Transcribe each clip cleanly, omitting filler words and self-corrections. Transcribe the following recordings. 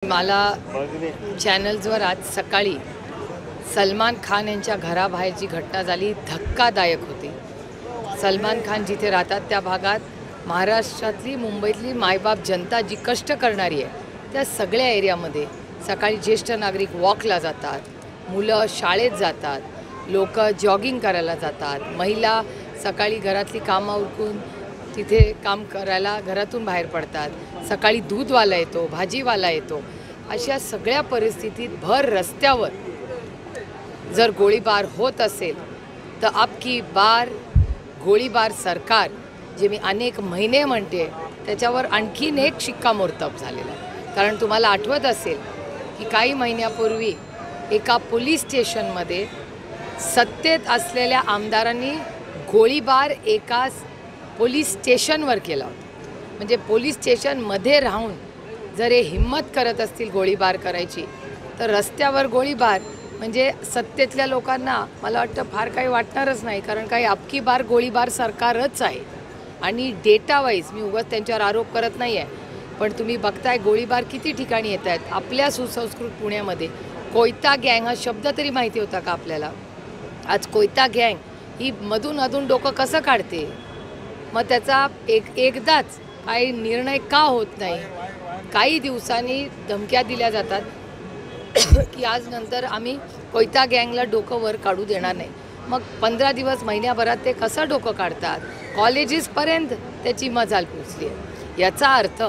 मला चॅनल्सवर आज सकाळी सलमान खान यांच्या घराबाहेरची घटना झाली, धक्कादायक होती। सलमान खान जिथे राहतात त्या भागात महाराष्ट्रातली मुंबईतली मायबाप जनता जी कष्ट करणारी आहे त्या सगळ्या एरियामध्ये सकाळी ज्येष्ठ नागरिक वॉकला जातात, मुलं शाळेत जातात, लोक जॉगिंग करायला जातात, महिला सकाळी घरातली कामं उरकून तिथे काम करायला घरातून बाहेर पडतात, सकाळी दूधवाला येतो, भाजीवाला येतो। अशा सगळ्या परिस्थितीत भर रस्त्यावर जर गोळीबार होत असेल तर आपकी बार गोळीबार सरकार जे मी अनेक महिने म्हणते त्याच्यावर आणखीन एक शिक्कामोर्तब झालेला आहे। कारण तुम्हाला आठवत असेल की काही महिन्यापूर्वी एका पोलीस स्टेशनमध्ये सत्तेत असलेल्या आमदारांनी गोळीबार एका पोलीस स्टेशनवर केला होता। म्हणजे पोलीस स्टेशनमध्ये राहून जर हे हिम्मत करत असतील गोळीबार करायची तर रस्त्यावर गोळीबार म्हणजे सत्तेतल्या लोकांना मला वाटतं फार काही वाटणारच नाही, कारण काही आपकी बार गोळीबार सरकारच आहे। आणि डेटा वाईज मी उगाच त्यांच्यावर आरोप करत नाही आहे, पण तुम्ही बघताय गोळीबार किती ठिकाणी येत आहेत। आपल्या सुसंस्कृत पुण्यामध्ये कोयता गँग हा शब्द तरी माहिती होता का आपल्याला? आज कोयता गँग ही मधून अधून डोकं कसं काढते, मग त्याचा एकदाच काही निर्णय का होत नाही? काही दिवसांनी धमक्या दिल्या जातात की आज नंतर आम्ही कोयता गँगला डोकं वर काढू देणार नाही। मग 15 दिवस महिन्याभरात ते कसं डोकं काढतात? कॉलेजेसपर्यंत त्याची मजाल पोचली आहे। याचा अर्थ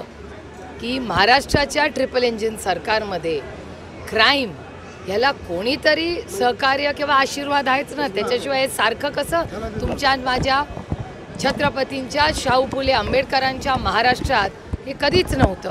की महाराष्ट्राच्या ट्रिपल इंजिन सरकारमध्ये क्राईम ह्याला कोणीतरी सहकार्य किंवा आशीर्वाद आहेच ना, त्याच्याशिवाय सारखं कसं तुमच्या माझ्या छत्रपतींच्या शाहू फुले आंबेडकरांच्या महाराष्ट्रात हे कधीच नव्हतं।